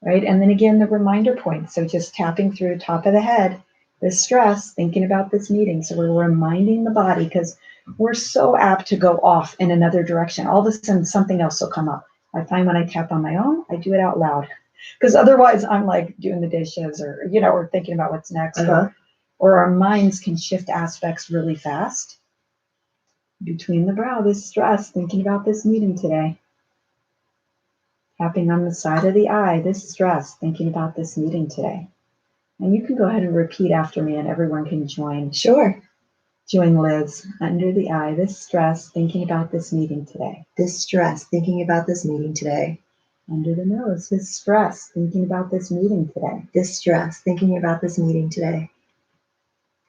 right? And then again, the reminder point. So just tapping through top of the head, this stress, thinking about this meeting. So we're reminding the body, because we're so apt to go off in another direction. All of a sudden, something else will come up. I find when I tap on my own, I do it out loud, because otherwise I'm like doing the dishes or, or thinking about what's next. Or our minds can shift aspects really fast. Between the brow, this stress, thinking about this meeting today. Tapping on the side of the eye, this stress, thinking about this meeting today. And you can go ahead and repeat after me and everyone can join. Sure. Join Liz. Under the eye, this stress, thinking about this meeting today. This stress, thinking about this meeting today. Under the nose, this stress, thinking about this meeting today. This stress, thinking about this meeting today.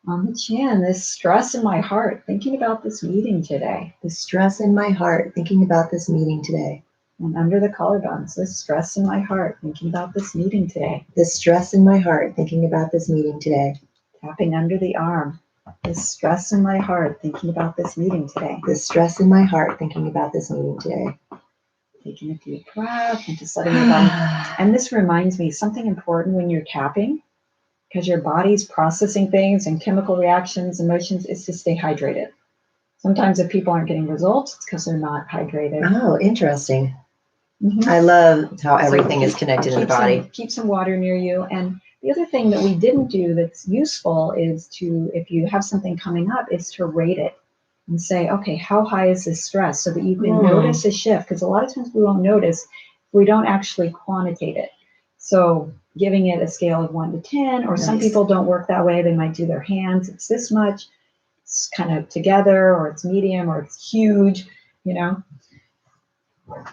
On the chin, this stress in my heart, thinking about this meeting today. This stress in my heart, thinking about this meeting today. And under the collarbones, this stress in my heart, thinking about this meeting today. This stress in my heart, thinking about this meeting today. Tapping under the arm, this stress in my heart, thinking about this meeting today. This stress in my heart, thinking about this meeting today. Taking a deep breath and just letting your body. And this reminds me something important when you're tapping, because your body's processing things and chemical reactions, emotions, is to stay hydrated. Sometimes if people aren't getting results, it's because they're not hydrated. Oh, interesting. I love how everything is connected in the body. Keep some water near you. And the other thing that we didn't do that's useful is to, if you have something coming up, is to rate it. and say, okay, how high is this stress, so that you can notice a shift, because a lot of times we won't notice if we don't actually quantitate it. So giving it a scale of 1 to 10, or some people don't work that way. They might do their hands, it's this much, it's kind of together, or it's medium, or it's huge, you know.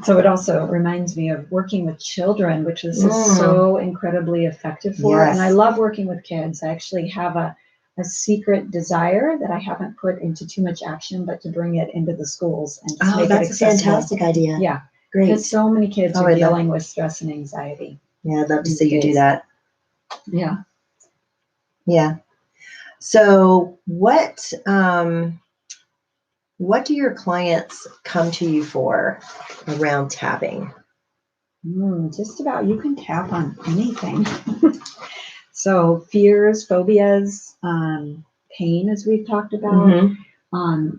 So it also reminds me of working with children, which is so incredibly effective for. And I love working with kids. I actually have a secret desire that I haven't put into too much action, but to bring it into the schools and just make it accessible. That's a fantastic idea. Yeah. Great. Because so many kids are dealing with stress and anxiety. Yeah, I'd love to see you do that. Yeah. Yeah. So what do your clients come to you for around tapping? Just about, you can tap on anything. So fears, phobias, pain, as we've talked about,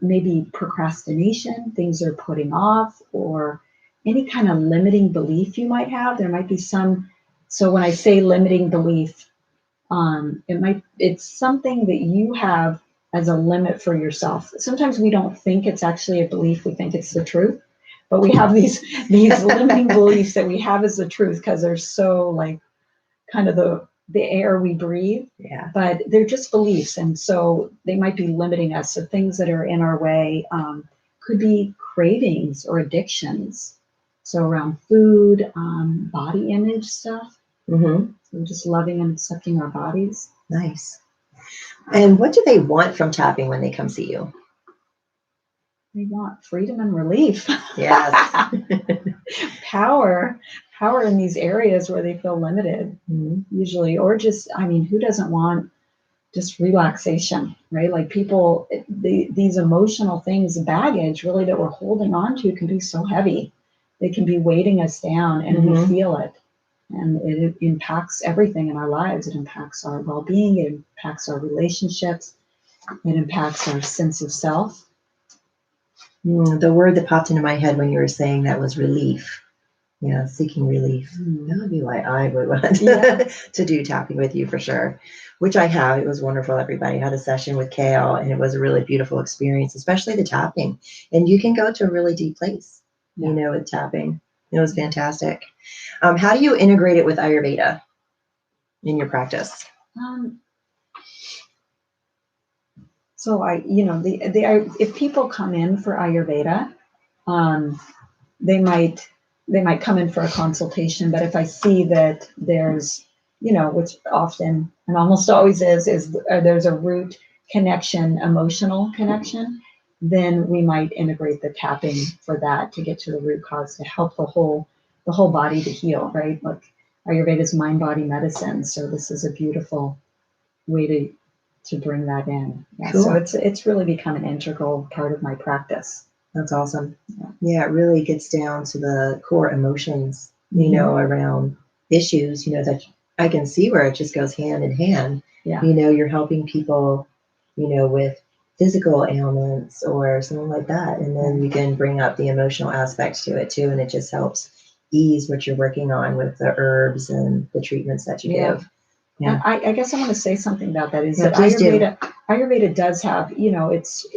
maybe procrastination, things are putting off, or any kind of limiting belief you might have. There might be some. So when I say limiting belief, it's something that you have as a limit for yourself. Sometimes we don't think it's actually a belief, we think it's the truth, but we have these limiting beliefs that we have as the truth because they're so like kind of the air we breathe. Yeah. But they're just beliefs, and so they might be limiting us. So things that are in our way could be cravings or addictions. So around food, body image stuff. So just loving and accepting our bodies. Nice. And what do they want from tapping when they come see you? They want freedom and relief. Yes. Power in these areas where they feel limited, usually, or just, I mean, who doesn't want just relaxation, right? Like people, these emotional things, baggage really that we're holding on to can be so heavy. They can be weighting us down, and we feel it. And it impacts everything in our lives. It impacts our well-being. It impacts our relationships. It impacts our sense of self. The word that popped into my head when you were saying that was relief. Yeah, seeking relief. That would be why I would want to do tapping with you for sure, which I have. It was wonderful. Everybody had a session with Kael, and it was a really beautiful experience, especially the tapping. And you can go to a really deep place, you know, with tapping. It was fantastic. How do you integrate it with Ayurveda in your practice? So if people come in for Ayurveda, they might come in for a consultation. But if I see that there's, which often and almost always is there's a root connection, emotional connection, then we might integrate the tapping for that to get to the root cause, to help the whole body to heal, right? Like Ayurveda is mind, body, medicine. So this is a beautiful way to bring that in. Yeah, cool. So it's really become an integral part of my practice. That's awesome. Yeah, it really gets down to the core emotions, around issues, that I can see where it just goes hand in hand. Yeah. You're helping people, with physical ailments or something like that. And then you can bring up the emotional aspects to it too. And it just helps ease what you're working on with the herbs and the treatments that you give. Yeah. I guess I want to say something about that. Is that Ayurveda does have, it's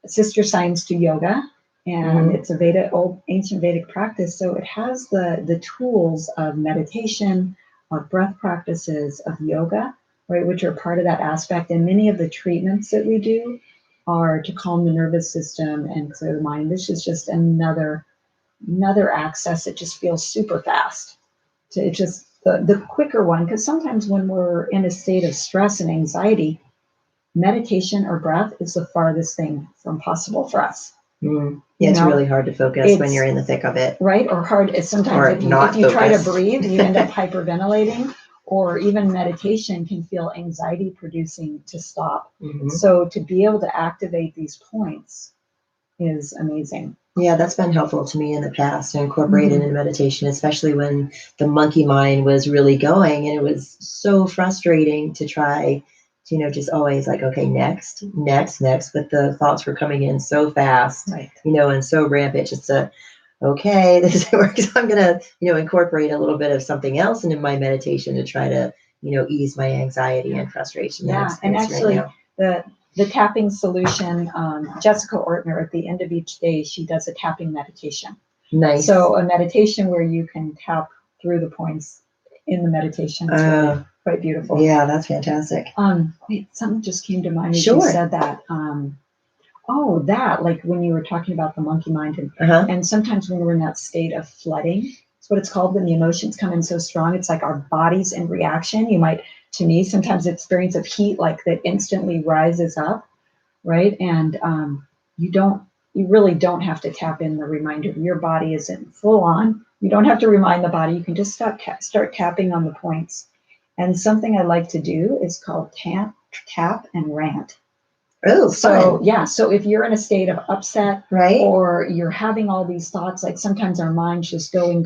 sister science to yoga, and it's a old ancient Vedic practice. So it has the tools of meditation, of breath practices, of yoga, right, which are part of that aspect. And many of the treatments that we do are to calm the nervous system and clear the mind. This is just another access. It just feels super fast. So it just the quicker one, because sometimes when we're in a state of stress and anxiety, meditation or breath is the farthest thing from possible for us. Yeah, it's really hard to focus when you're in the thick of it. Right, or hard sometimes if you try to breathe, you end up hyperventilating, or even meditation can feel anxiety producing to stop. So to be able to activate these points is amazing. Yeah, that's been helpful to me in the past to incorporate it in meditation, especially when the monkey mind was really going, and it was so frustrating to try to, just always like, okay, next, but the thoughts were coming in so fast, right, and so rampant, just okay, this works. I'm going to, incorporate a little bit of something else into my meditation to try to, ease my anxiety and frustration. Yeah, and actually the tapping solution, Jessica Ortner, at the end of each day, she does a tapping meditation. Nice. So a meditation where you can tap through the points in the meditation. It's really quite beautiful. Yeah, that's fantastic. Wait, something just came to mind as Sure. you said that. That, like when you were talking about the monkey mind, and sometimes when we're in that state of flooding, it's what it's called when the emotions come in so strong. It's like our body's in reaction. You might, to me, sometimes experience of heat like that instantly rises up, right? And you really don't have to tap in the reminder. Your body isn't full on. You don't have to remind the body. You can just start tapping on the points. And something I like to do is called tap and rant. Oh, so fun. yeah. So if you're in a state of upset, right, or you're having all these thoughts, like sometimes our mind's just going,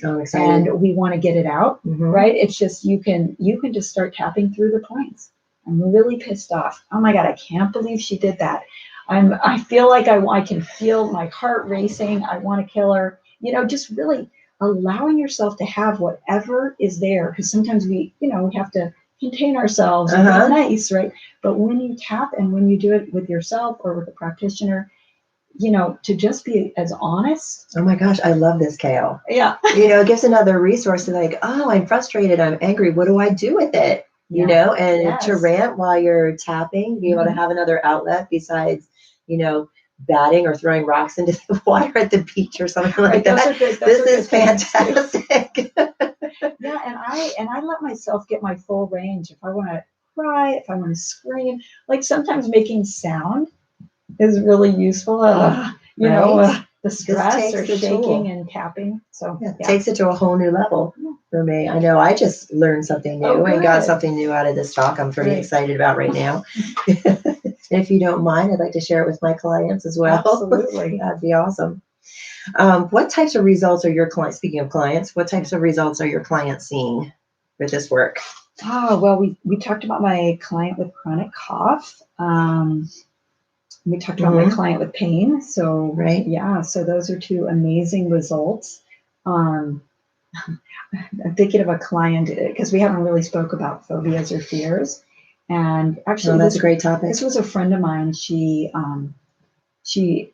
and we want to get it out, right? It's just you can just start tapping through the points. I'm really pissed off. Oh my God, I can't believe she did that. I feel like I can feel my heart racing. I want to kill her. Just really allowing yourself to have whatever is there, because sometimes we have to contain ourselves and be nice, right? But when you tap and when you do it with yourself or with a practitioner, to just be as honest. Oh my gosh, I love this, Kael. Yeah. It gives another resource to like, oh, I'm frustrated, I'm angry. What do I do with it? And to rant while you're tapping, be able to have another outlet besides, batting or throwing rocks into the water at the beach or something like that. This is fantastic. Yeah, and I let myself get my full range. If I want to cry, if I want to scream, like sometimes making sound is really useful. The stress or shaking and tapping. So it takes it to a whole new level for me. I know I just learned something new and got something new out of this talk I'm pretty excited about right now. If you don't mind, I'd like to share it with my clients as well. Absolutely. That'd be awesome. What types of results are your clients, speaking of clients, what types of results are your clients seeing with this work? Well, we talked about my client with chronic cough. We talked about my client with pain. So, so those are two amazing results. I'm thinking of a client, because we haven't really spoke about phobias or fears. And actually, that's a great topic. This was a friend of mine. She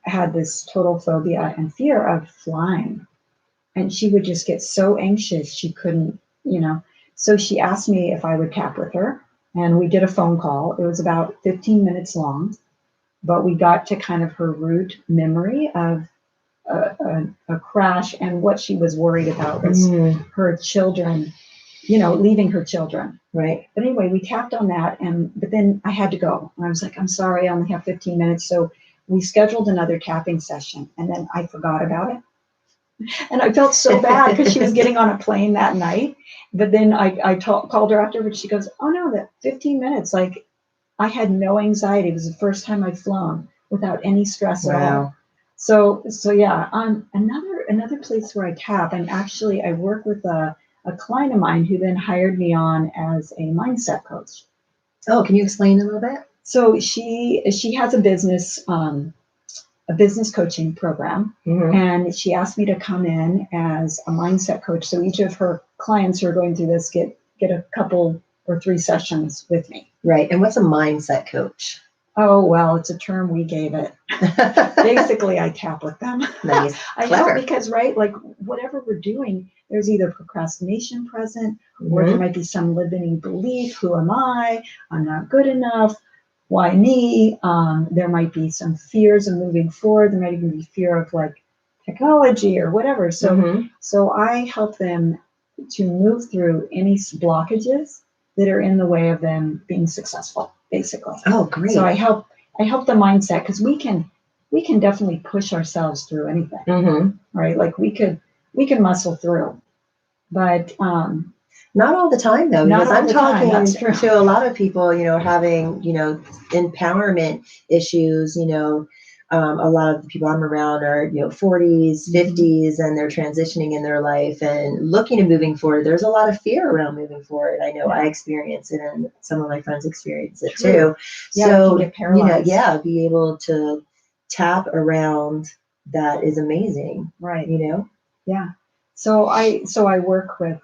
had this total phobia and fear of flying. And she would just get so anxious she couldn't, So she asked me if I would tap with her. And we did a phone call. It was about 15 minutes long. But we got to kind of her root memory of a crash, and what she was worried about was her children, leaving her children. Right. But anyway, we tapped on that, but then I had to go. And I was like, I'm sorry, I only have 15 minutes. So we scheduled another tapping session, and then I forgot about it. And I felt so bad because she was getting on a plane that night. But then I called her afterwards. She goes, oh no, that 15 minutes, like, I had no anxiety. It was the first time I'd flown without any stress at all. So yeah. Another place where I tap, and actually I work with a client of mine who then hired me on as a mindset coach. Oh, can you explain a little bit? So she has a business coaching program, and she asked me to come in as a mindset coach. So each of her clients who are going through this get a couple or 3 sessions with me. Right. And what's a mindset coach? Oh, well, it's a term we gave it. Basically, I tap with them. Nice. I know, because, right, like whatever we're doing, there's either procrastination present, or there might be some limiting belief. Who am I? I'm not good enough. Why me? There might be some fears of moving forward. There might even be fear of like technology or whatever. So I help them to move through any blockages that are in the way of them being successful, basically. Oh, great. So I help the mindset, because we can definitely push ourselves through anything, right? Like we can muscle through, but not all the time though, because I'm talking to a lot of people, having, empowerment issues, a lot of the people I'm around are, 40s, 50s, and they're transitioning in their life and looking at moving forward. There's a lot of fear around moving forward. I know I experience it, and some of my friends experience it too. Yeah, so, get paralyzed. Be able to tap around that is amazing. Right. Yeah. So I work with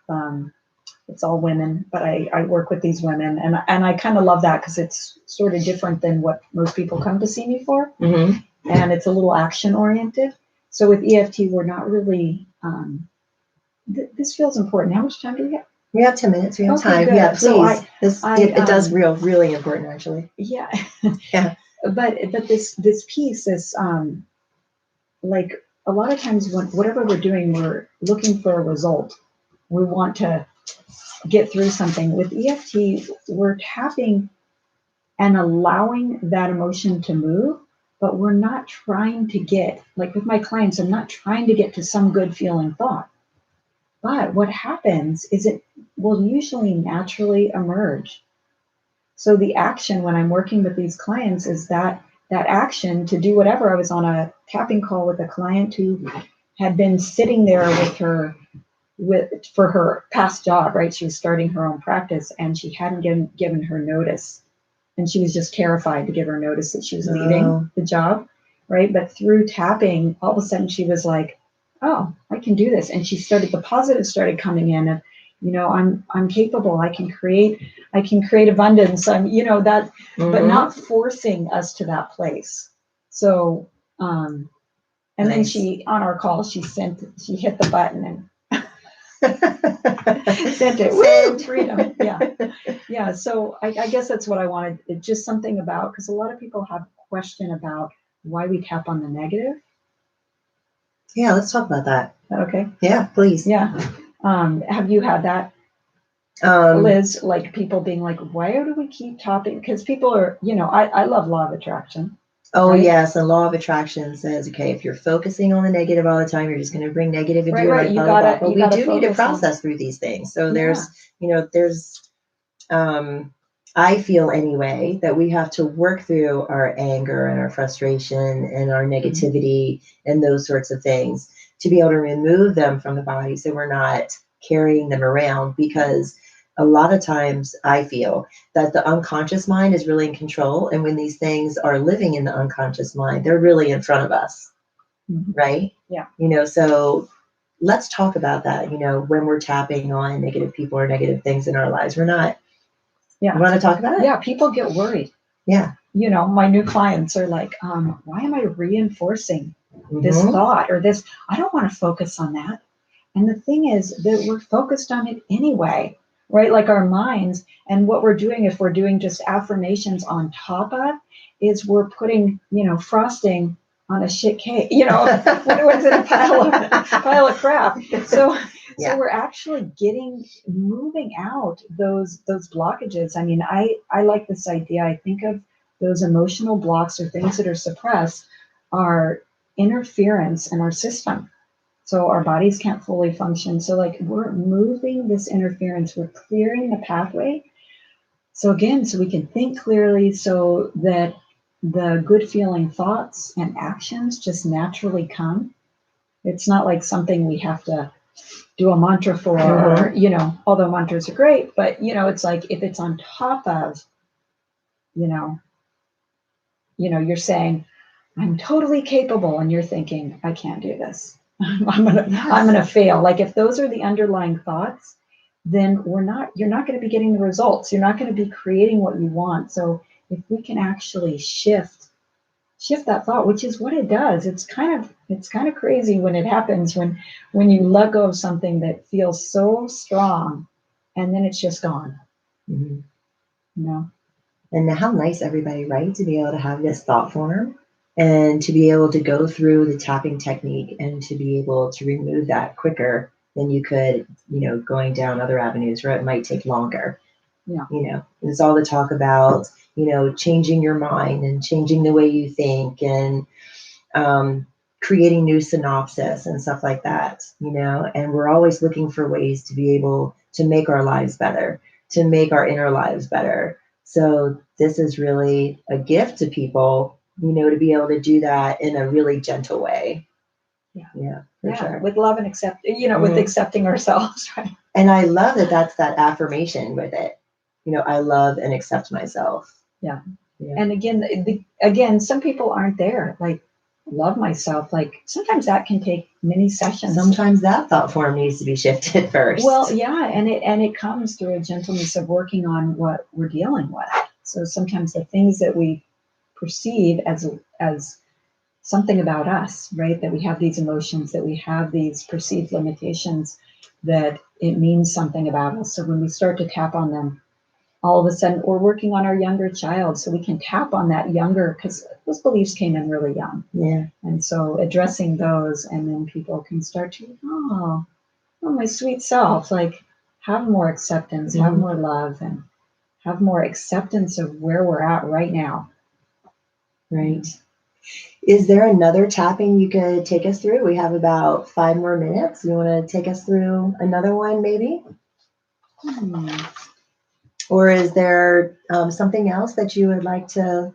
It's all women, but I work with these women, and I kind of love that because it's sort of different than what most people come to see me for, and it's a little action oriented. So with EFT, we're not really. This feels important. How much time do we have? We have 10 minutes. We have time. Good. Yeah, please. So it does really important, actually. Yeah. Yeah. But this piece is like a lot of times when whatever we're doing, we're looking for a result. We want to get through something. With EFT, we're tapping and allowing that emotion to move, but we're not trying to get, like with my clients, I'm not trying to get to some good feeling thought. But what happens is it will usually naturally emerge. So the action when I'm working with these clients is that action to do whatever. I was on a tapping call with a client who had been sitting there with her for her past job, right? She was starting her own practice and she hadn't given her notice. And she was just terrified to give her notice that she was leaving the job, right? But through tapping, all of a sudden she was like, oh, I can do this. And the positives started coming in of, I'm capable. I can create abundance. I'm, that, but not forcing us to that place. So, and then she, on our call, she hit the button and sent it. Woo, freedom. Yeah. So I guess that's what I wanted. It's just something about, because a lot of people have a question about why we tap on the negative. Yeah, let's talk about that. Okay. Yeah, please. Yeah. Have you had that, Liz? Like people being like, why do we keep tapping? Because people are, I love law of attraction. Oh, right? Yes. And law of attraction says, okay, if you're focusing on the negative all the time, you're just going to bring negative into your life. But we do need to process through these things. So there's, I feel anyway that we have to work through our anger and our frustration and our negativity and those sorts of things to be able to remove them from the body so we're not carrying them around, because a lot of times I feel that the unconscious mind is really in control. And when these things are living in the unconscious mind, they're really in front of us, right? Yeah. So let's talk about that, when we're tapping on negative people or negative things in our lives. We're not. Yeah. You want to talk about it? Yeah, people get worried. Yeah. My new clients are like, why am I reinforcing this thought or this? I don't want to focus on that. And the thing is that we're focused on it anyway, right? Like our minds, and what we're doing, if we're doing just affirmations on top of, is we're putting, frosting on a shit cake, what's in a pile of crap. So we're actually moving out those blockages. I mean, I like this idea. I think of those emotional blocks or things that are suppressed are interference in our system. So our bodies can't fully function. So like we're moving this interference, we're clearing the pathway. So again, so we can think clearly so that the good feeling thoughts and actions just naturally come. It's not like something we have to do a mantra for, or, although mantras are great, but it's like if it's on top of, you're saying, I'm totally capable, and you're thinking, I can't do this. I'm gonna fail. Like if those are the underlying thoughts, then you're not going to be getting the results. You're not going to be creating what you want. So if we can actually shift that thought, which is what it does. It's kind of crazy when it happens, when you let go of something that feels so strong, and then it's just gone. And how nice, everybody, right, to be able to have this thought form and to be able to go through the tapping technique and to be able to remove that quicker than you could, going down other avenues where it might take longer. Yeah. It's all the talk about, changing your mind and changing the way you think and creating new synopsis and stuff like that, and we're always looking for ways to be able to make our lives better, to make our inner lives better. So this is really a gift to people, to be able to do that in a really gentle way. Yeah, for sure. With love and accept, with accepting ourselves, right? And I love that that's that affirmation with it. I love and accept myself. Yeah. And again, some people aren't there. Like, love myself, like sometimes that can take many sessions. Sometimes that thought form needs to be shifted first. Well, yeah, and it comes through a gentleness of working on what we're dealing with. So sometimes the things that we perceive as something about us, right? That we have these emotions, that we have these perceived limitations, that it means something about us. So when we start to tap on them, all of a sudden we're working on our younger child, so we can tap on that younger, because those beliefs came in really young. Yeah. And so addressing those, and then people can start to, oh, my sweet self, like have more acceptance, have more love, and have more acceptance of where we're at right now. Right. Is there another tapping you could take us through? We have about 5 more minutes. You want to take us through another one, maybe? Or is there something else that you would like to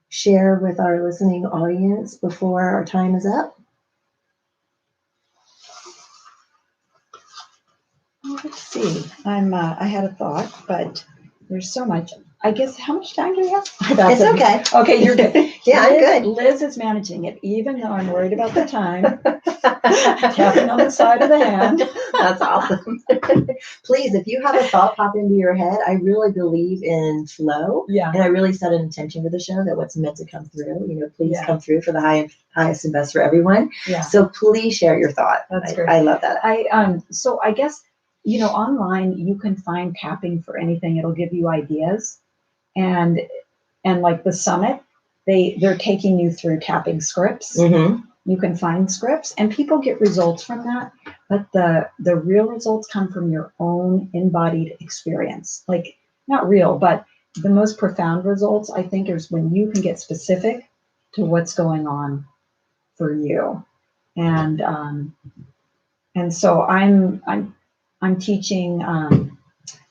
share with our listening audience before our time is up? Let's see. I had a thought, but there's so much. I guess, how much time do we have? It's okay. Okay, you're good. Yeah, I'm good. Liz is managing it, even though I'm worried about the time. Tapping on the side of the hand. That's awesome. Please, if you have a thought pop into your head, I really believe in flow. Yeah. And I really set an intention for the show that what's meant to come through, please come through for the highest and best for everyone. Yeah. So please share your thought. That's great. I love that. So I guess, online you can find tapping for anything. It'll give you ideas. And like the summit, they're taking you through tapping scripts. Mm-hmm. You can find scripts, and people get results from that. But the real results come from your own embodied experience. Like, not real, but the most profound results, I think, is when you can get specific to what's going on for you. And so I'm teaching.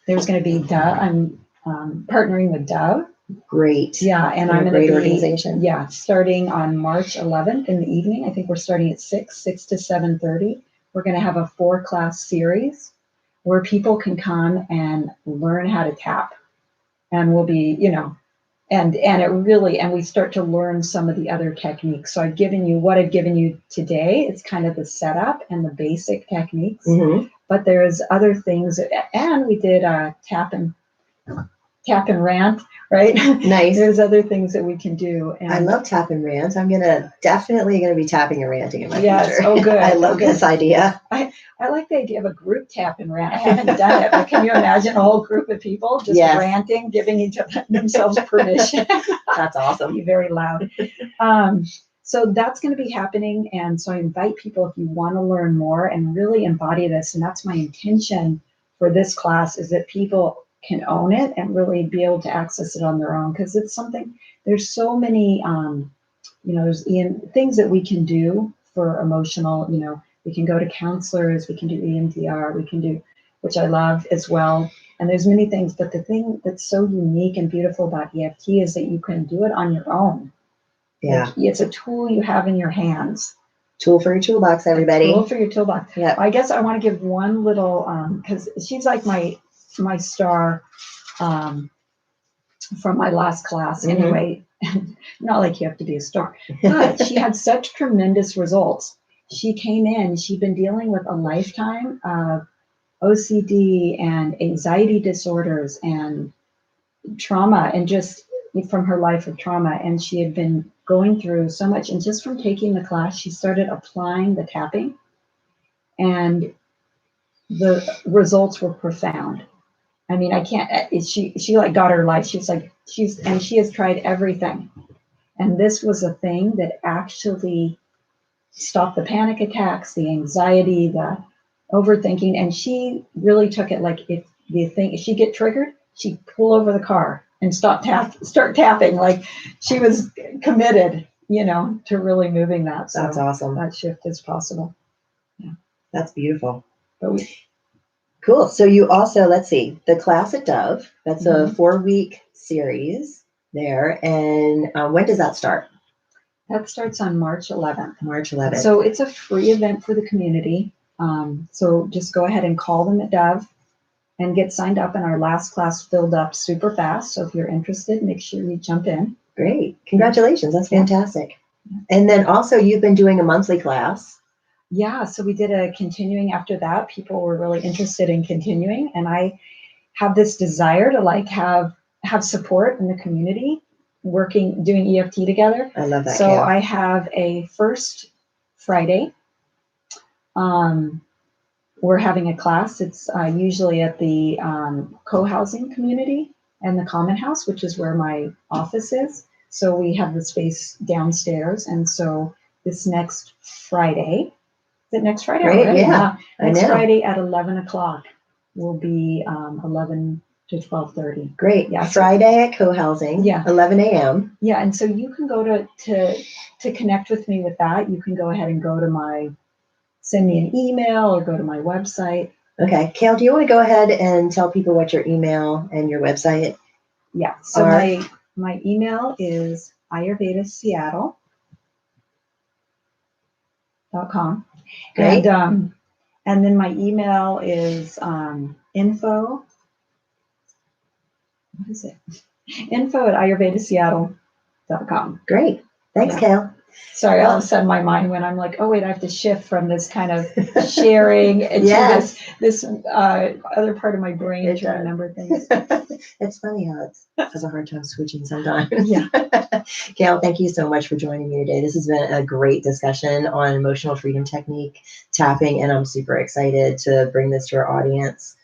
There's going to be Dove. I'm partnering with Dove. Great. Yeah, and They're I'm a going to great be organization. Yeah, starting on March 11th in the evening. I think we're starting at 6 to 7:30. We're going to have a 4-class series where people can come and learn how to tap, and we'll be, and we start to learn some of the other techniques. So I've given you today. It's kind of the setup and the basic techniques, but there's other things, and we did tap and rant, right? Nice. There's other things that we can do. And I love tap and rant. I'm definitely gonna be tapping and ranting in my Yes. future. Oh, good. I love this idea. I like the idea of a group tap and rant. I haven't done it, but can you imagine a whole group of people just ranting, giving each other themselves permission? That's awesome. Be very loud. So that's going to be happening. And so I invite people, if you want to learn more and really embody this, and that's my intention for this class, is that people can own it and really be able to access it on their own, because it's something, there's so many there's things that we can do for emotional, we can go to counselors, we can do EMDR, we can do, which I love as well, and there's many things, but the thing that's so unique and beautiful about EFT is that you can do it on your own. Yeah. Like, it's a tool you have in your hands. Tool for your toolbox, everybody. Tool for your toolbox. Yeah. I guess I want to give one little, because she's like my star from my last class. Anyway, not like you have to be a star, but she had such tremendous results. She came in, she'd been dealing with a lifetime of OCD and anxiety disorders and trauma, and just from her life of trauma. And she had been going through so much, and just from taking the class, she started applying the tapping, and the results were profound. I mean, I can't, she like got her life. She has tried everything. And this was a thing that actually stopped the panic attacks, the anxiety, the overthinking. And she really took it like, if she'd get triggered, she'd pull over the car and start tapping. Like, she was committed, to really moving that. So that's awesome. That shift is possible. Yeah. That's beautiful. Cool. So you also, let's see, the class at Dove, that's a 4-week series there. And when does that start? That starts on March 11th. March 11th. So it's a free event for the community. So just go ahead and call them at Dove and get signed up. And our last class filled up super fast. So if you're interested, make sure you jump in. Great. Congratulations. That's fantastic. And then also you've been doing a monthly class. Yeah, so we did a continuing after that. People were really interested in continuing, and I have this desire to like have support in the community doing EFT together. I love that. So Kael. I have a first Friday. We're having a class. It's usually at the co-housing community and the common house, which is where my office is. So we have the space downstairs. And so this next Friday, is it next Friday? Great, already? yeah, Next I know. Friday at 11 o'clock will be 11 to 12:30. Great. Yeah. Friday at co-housing. Yeah. 11 a.m. Yeah. And so you can go to connect with me with that. You can go ahead and send me an email or go to my website. Okay. Kael, do you want to go ahead and tell people what your email and your website? Yeah. So my email is ayurvedaseattle.com. Great. And then my email is info. What is it? info@ayurvedaseattle.com. Great. Thanks, Kael. Sorry, all of a sudden my mind went, I'm like, oh wait, I have to shift from this kind of sharing to this other part of my brain to remember things. It's funny how it has a hard time switching sometimes. Yeah. Kael, thank you so much for joining me today. This has been a great discussion on emotional freedom technique, tapping, and I'm super excited to bring this to our audience.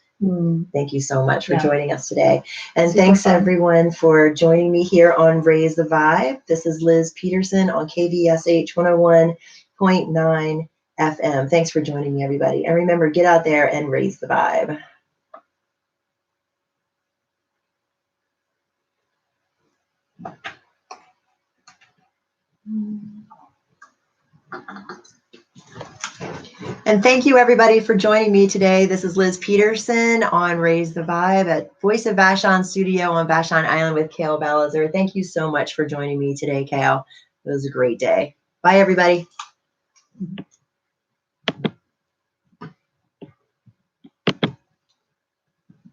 Thank you so much for joining us today. And thanks everyone for joining me here on Raise the Vibe. This is Liz Peterson on KVSH 101.9 FM. Thanks for joining me, everybody. And remember, get out there and raise the vibe. And thank you everybody for joining me today. This is Liz Peterson on Raise the Vibe at Voice of Vashon Studio on Vashon Island with Kael Balizer. Thank you so much for joining me today, Kael. It was a great day. Bye, everybody.